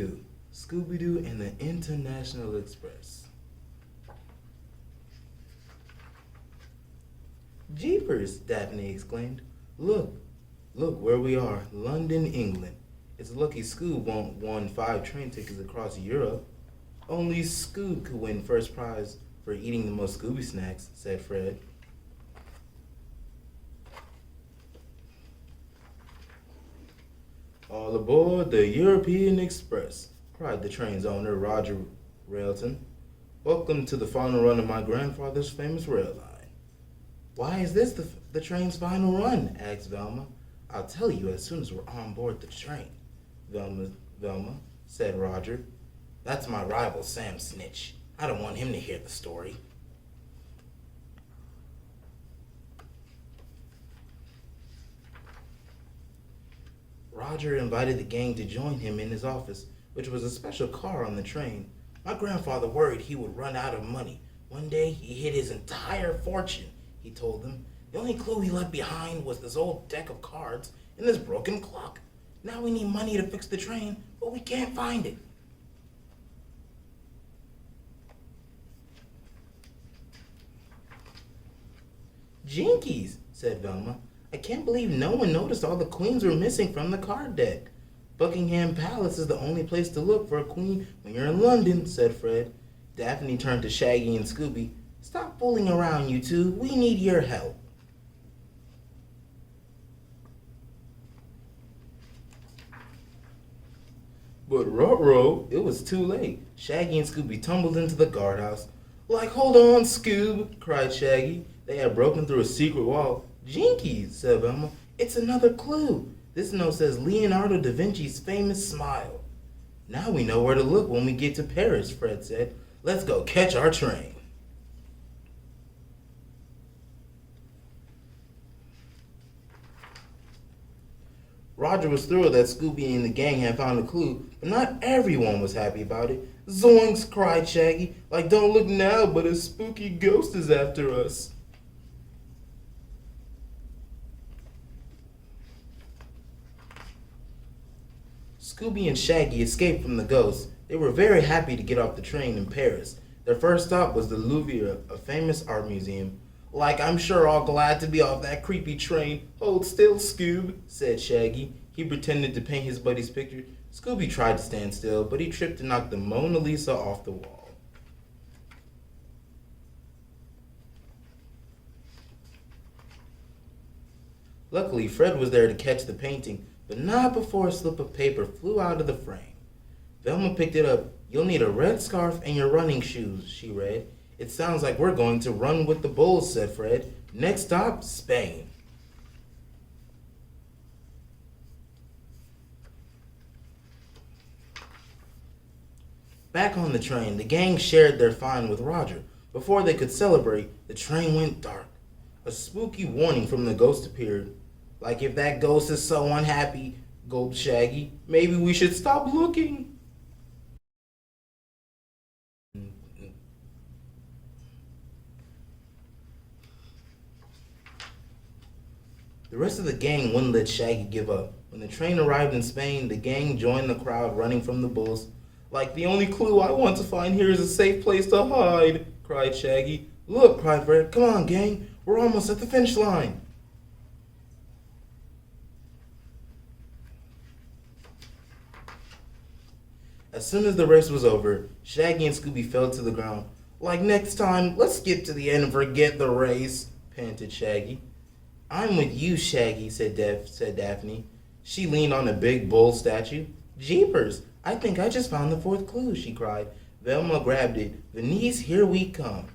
Scooby-Doo. Scooby-Doo and the International Express. Jeepers, Daphne exclaimed. Look, look where we are, London, England. It's lucky Scoob won 5 train tickets across Europe. Only Scoob could win first prize for eating the most Scooby snacks, said Fred. All aboard the European Express, cried the train's owner, Roger Railton. Welcome to the final run of my grandfather's famous rail line. Why is this the train's final run? Asked Velma. I'll tell you as soon as we're on board the train, Velma, said Roger. That's my rival, Sam Snitch. I don't want him to hear the story. Roger invited the gang to join him in his office, which was a special car on the train. My grandfather worried he would run out of money. One day he hid his entire fortune, he told them. The only clue he left behind was this old deck of cards and this broken clock. Now we need money to fix the train, but we can't find it. Jinkies, said Velma. I can't believe no one noticed all the queens were missing from the card deck. Buckingham Palace is the only place to look for a queen when you're in London, said Fred. Daphne turned to Shaggy and Scooby. Stop fooling around, you two. We need your help. But ruh-roh, it was too late. Shaggy and Scooby tumbled into the guardhouse. Like, hold on, Scoob, cried Shaggy. They had broken through a secret wall. Jinkies, said Velma. It's another clue. This note says Leonardo da Vinci's famous smile. Now we know where to look when we get to Paris, Fred said. Let's go catch our train. Roger was thrilled that Scooby and the gang had found a clue, but not everyone was happy about it. Zoinks, cried Shaggy. Like, don't look now, but a spooky ghost is after us. Scooby and Shaggy escaped from the ghost. They were very happy to get off the train in Paris. Their first stop was the Louvre, a famous art museum. Like, I'm sure all glad to be off that creepy train. Hold still, Scoob, said Shaggy. He pretended to paint his buddy's picture. Scooby tried to stand still, but he tripped and knocked the Mona Lisa off the wall. Luckily, Fred was there to catch the painting, but not before a slip of paper flew out of the frame. Velma picked it up. You'll need a red scarf and your running shoes, she read. It sounds like we're going to run with the bulls, said Fred. Next stop, Spain. Back on the train, the gang shared their find with Roger. Before they could celebrate, the train went dark. A spooky warning from the ghost appeared. Like, if that ghost is so unhappy, gulped Shaggy, maybe we should stop looking. The rest of the gang wouldn't let Shaggy give up. When the train arrived in Spain, the gang joined the crowd running from the bulls. Like, the only clue I want to find here is a safe place to hide, cried Shaggy. Look, cried Fred. Come on, gang. We're almost at the finish line. As soon as the race was over, Shaggy and Scooby fell to the ground. Like, next time, let's skip to the end and forget the race, panted Shaggy. I'm with you, Shaggy, said Daphne. She leaned on a big bull statue. Jeepers, I think I just found the 4th clue, she cried. Velma grabbed it. Venice, here we come.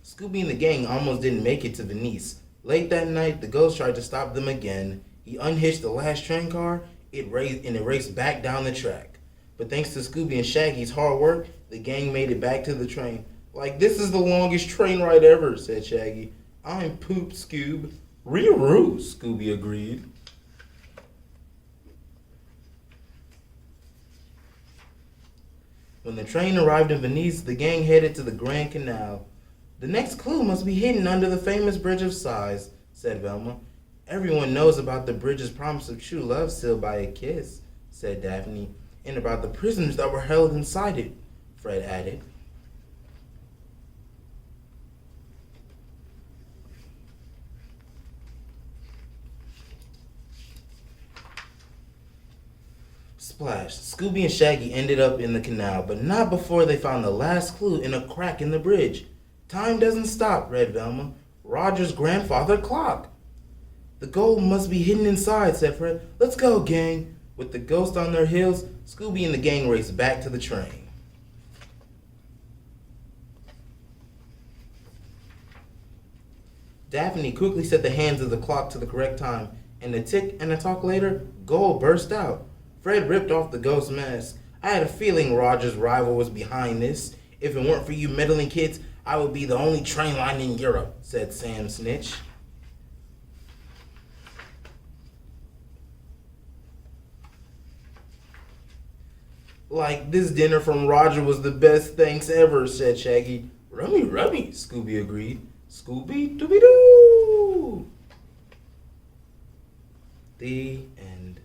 Scooby and the gang almost didn't make it to Venice. Late that night, the ghost tried to stop them again. He unhitched the last train car, it raced back down the track. But thanks to Scooby and Shaggy's hard work, the gang made it back to the train. Like, this is the longest train ride ever, said Shaggy. I'm poop, Scoob. Ree-roo, Scooby agreed. When the train arrived in Venice, the gang headed to the Grand Canal. The next clue must be hidden under the famous Bridge of Sighs, said Velma. Everyone knows about the bridge's promise of true love sealed by a kiss, said Daphne, and about the prisoners that were held inside it, Fred added. Splash. Scooby and Shaggy ended up in the canal, but not before they found the last clue in a crack in the bridge. Time doesn't stop, read Velma. Roger's grandfather clock. The gold must be hidden inside, said Fred. Let's go, gang. With the ghost on their heels, Scooby and the gang raced back to the train. Daphne quickly set the hands of the clock to the correct time, and a tick and a talk later, gold burst out. Fred ripped off the ghost mask. I had a feeling Roger's rival was behind this. If it weren't for you meddling kids, I would be the only train line in Europe, said Sam Snitch. Like, this dinner from Roger was the best thanks ever, said Shaggy. Rummy, rummy, Scooby agreed. Scooby-Dooby-Doo! The end.